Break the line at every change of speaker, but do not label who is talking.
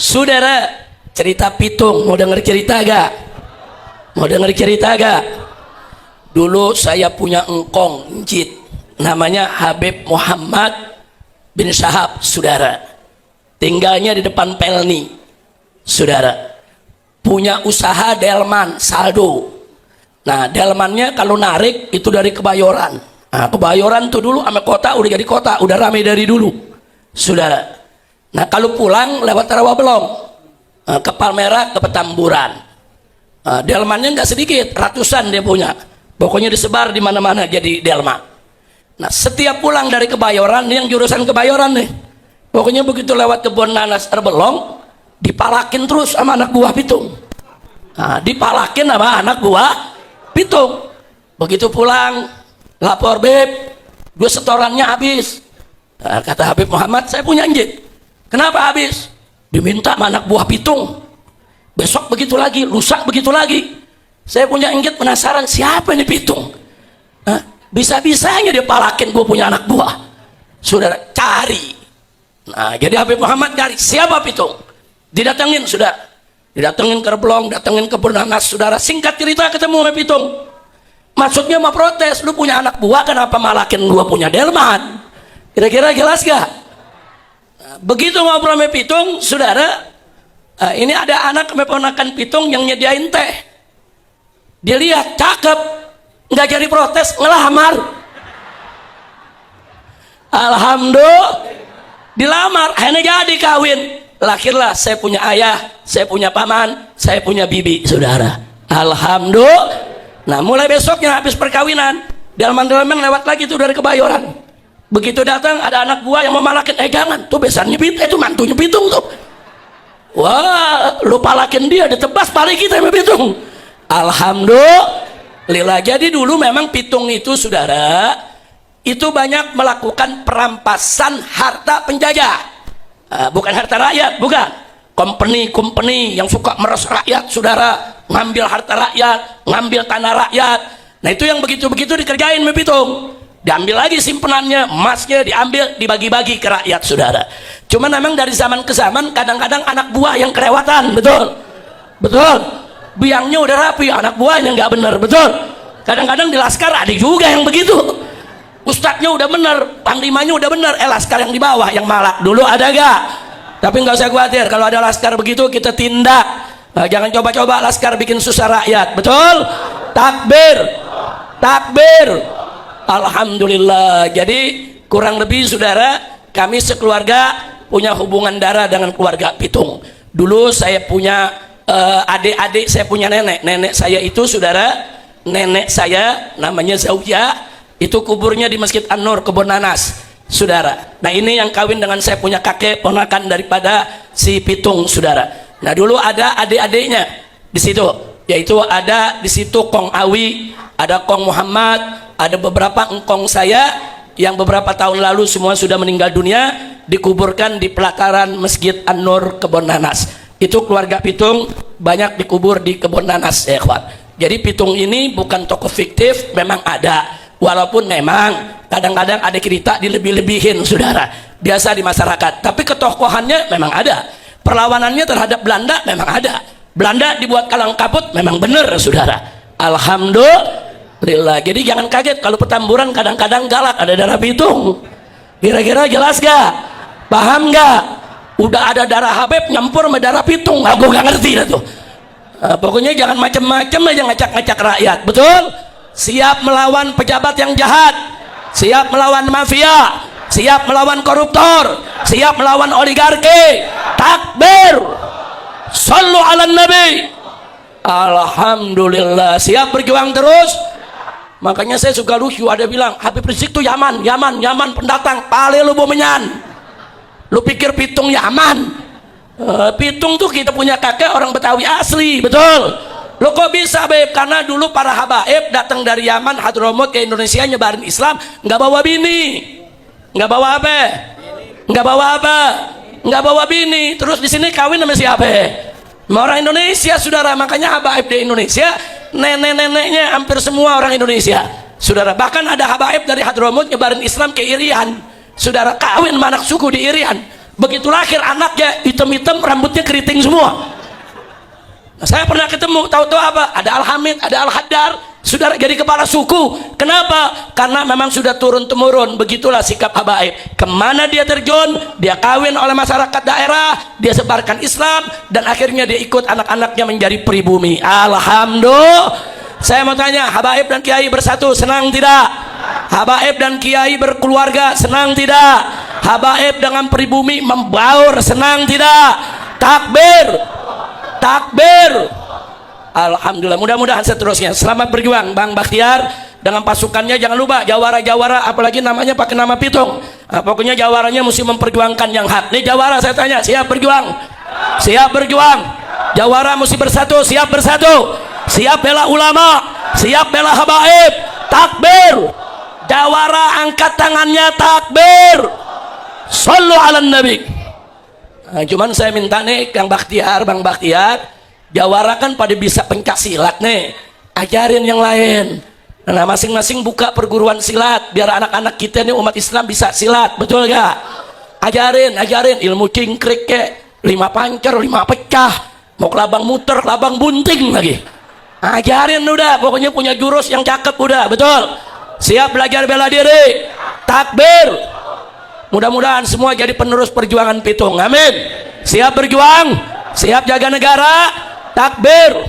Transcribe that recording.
Saudara, cerita pitung, mau denger cerita gak? Mau denger cerita gak? Dulu saya punya engkong, njit, namanya Habib Muhammad bin Syahab, saudara. Tinggalnya di depan Pelni, saudara. Punya usaha delman, saldo. Nah, delmannya kalau narik itu dari Kebayoran. Nah, Kebayoran tuh dulu sama kota udah jadi kota, udah ramai dari dulu, saudara. Nah, kalau pulang lewat Rawabelong, ke Palmerah, ke Petamburan. Delmannya nggak sedikit, ratusan dia punya. Pokoknya disebar di mana-mana jadi delman. Nah, setiap pulang dari Kebayoran, yang jurusan Kebayoran nih, pokoknya begitu lewat kebun nanas Rawabelong, dipalakin terus sama anak buah pitung. Nah, dipalakin sama anak buah pitung. Begitu pulang, lapor, Beb, gue setorannya habis. Nah, kata Habib Muhammad, saya punya njit. Kenapa habis? Diminta sama anak buah pitung. Besok begitu lagi, lusa begitu lagi. Saya punya inggit, penasaran siapa ini pitung. Nah, bisa-bisanya dia palakin gue punya anak buah. Saudara, cari. Nah, jadi Habib Muhammad cari siapa pitung. Didatengin, sudah. Didatengin ke Rebelong, datengin ke Bernanas, saudara. Singkat cerita ketemu sama pitung. Maksudnya mau protes, lu punya anak buah kenapa malakin gue punya delman? Kira-kira jelas gak? Nah, begitu ngobrol sama pitung, saudara, ini ada anak keponakan pitung yang nyediain teh. Dia lihat cakep, nggak jadi protes, ngelamar. Alhamdulillah, dilamar, akhirnya jadi kawin. Lahirlah, saya punya ayah, saya punya paman, saya punya bibi, saudara. Alhamdulillah. Nah, mulai besoknya habis perkawinan, delman-delman lewat lagi tuh dari Kebayoran. Begitu datang ada anak buah yang mau malakin, jangan, tuh besannya itu mantunya pitung tuh. Wah, lu palakin dia, ditebas balik kita sama pitung. Alhamdulillah. Jadi dulu memang pitung itu, saudara, itu banyak melakukan perampasan harta penjajah. Bukan harta rakyat, bukan. Company yang suka meres rakyat, saudara, ngambil harta rakyat, ngambil tanah rakyat. Nah, itu yang begitu-begitu dikerjain sama pitung. Diambil lagi simpenannya, emasnya diambil, dibagi-bagi ke rakyat, saudara. Cuma memang dari zaman ke zaman kadang-kadang anak buah yang kelewatan, betul, betul. Biangnya udah rapi, anak buahnya nggak bener, betul. Kadang-kadang di laskar ada juga yang begitu. Ustadznya udah bener, panglimanya udah bener, laskar yang di bawah yang malak. Dulu ada gak? Tapi nggak usah khawatir, kalau ada laskar begitu kita tindak. Nah, jangan coba-coba laskar bikin susah rakyat, betul? Takbir, takbir. Alhamdulillah. Jadi kurang lebih, saudara, kami sekeluarga punya hubungan darah dengan keluarga pitung. Dulu saya punya adik-adik, saya punya nenek saya itu, saudara, nenek saya namanya Zaujah, itu kuburnya di Masjid An-Nur, Kebun Nanas, saudara. Nah, ini yang kawin dengan saya punya kakek, ponakan daripada si pitung, saudara. Nah, dulu ada adik-adiknya di situ, yaitu ada di situ Kong Awi, ada Kong Muhammad, ada beberapa engkong saya yang beberapa tahun lalu semua sudah meninggal dunia, dikuburkan di pelataran Masjid An-Nur, Kebun Nanas. Itu keluarga pitung banyak dikubur di Kebun Nanas, ya kawan. Jadi pitung ini bukan tokoh fiktif, memang ada. Walaupun memang kadang-kadang ada cerita dilebih-lebihin, saudara, biasa di masyarakat. Tapi ketokohannya memang ada. Perlawanannya terhadap Belanda memang ada. Belanda dibuat kalang kabut memang benar, saudara. Alhamdulillah. Jadi jangan kaget kalau Petamburan kadang-kadang galak, ada darah pitung. Kira-kira jelas gak? Paham gak? Udah ada darah Habib nyampur sama darah pitung, aku gak ngerti dah tuh. Pokoknya jangan macam-macam aja ngacak-ngacak rakyat, betul? Siap melawan pejabat yang jahat, siap melawan mafia, siap melawan koruptor, siap melawan oligarki. Takbir, sallu ala nabi. Alhamdulillah. Siap berjuang terus. Makanya saya suka lucu, ada bilang Habib Rizik tuh Yaman pendatang, pale lu bomenyan. Lu pikir pitung Yaman? Pitung tuh kita punya kakek orang Betawi asli, betul? Lu kok bisa, Beb? Karena dulu para habaib datang dari Yaman, Hadramut ke Indonesia nyebarin Islam, nggak bawa bini, nggak bawa apa, nggak bawa apa, nggak bawa bini. Terus di sini kawin sama siapa? Sama orang Indonesia, saudara. Makanya habaib di Indonesia nenek-neneknya hampir semua orang Indonesia, saudara. Bahkan ada habaib dari Hadramut nyebarin Islam ke Irian, saudara, kawin sama anak suku di Irian. Begitu lahir anaknya hitam-hitam, rambutnya keriting semua. Nah, saya pernah ketemu, tahu-tahu apa? Ada Al-Hamid, ada Al-Haddar, saudara jadi kepala suku. Kenapa? Karena memang sudah turun-temurun. Begitulah sikap habaib. Kemana dia terjun, dia kawin oleh masyarakat daerah, dia sebarkan Islam, dan akhirnya dia ikut anak-anaknya menjadi pribumi. Alhamdulillah. Saya mau tanya, habaib dan kiai bersatu, senang tidak? Habaib dan kiai berkeluarga, senang tidak? Habaib dengan pribumi membaur, senang tidak? Takbir, takbir. Alhamdulillah, mudah-mudahan seterusnya. Selamat berjuang Bang Bakhtiar dengan pasukannya. Jangan lupa jawara-jawara, apalagi namanya pakai nama pitung. Nah, pokoknya jawaranya mesti memperjuangkan yang hak. Nih jawara saya tanya, siap berjuang? Siap berjuang. Jawara mesti bersatu, siap bersatu. Siap bela ulama, siap bela habaib. Takbir. Jawara angkat tangannya, takbir. Sallu ala nabi. Nah, cuman saya minta nih Kang Bakhtiar, Bang Bakhtiar, jawara kan pada bisa pencak silat nih, ajarin yang lain. Nah, masing-masing buka perguruan silat biar anak-anak kita nih umat Islam bisa silat, betul gak? Ajarin ilmu cingkrik ke, 5 pancer, 5 pecah, mau kelabang muter, kelabang bunting lagi. Ajarin udah, pokoknya punya jurus yang cakep udah, betul. Siap belajar bela diri, takbir. Mudah-mudahan semua jadi penerus perjuangan pitung, amin. Siap berjuang, siap jaga negara, takbir.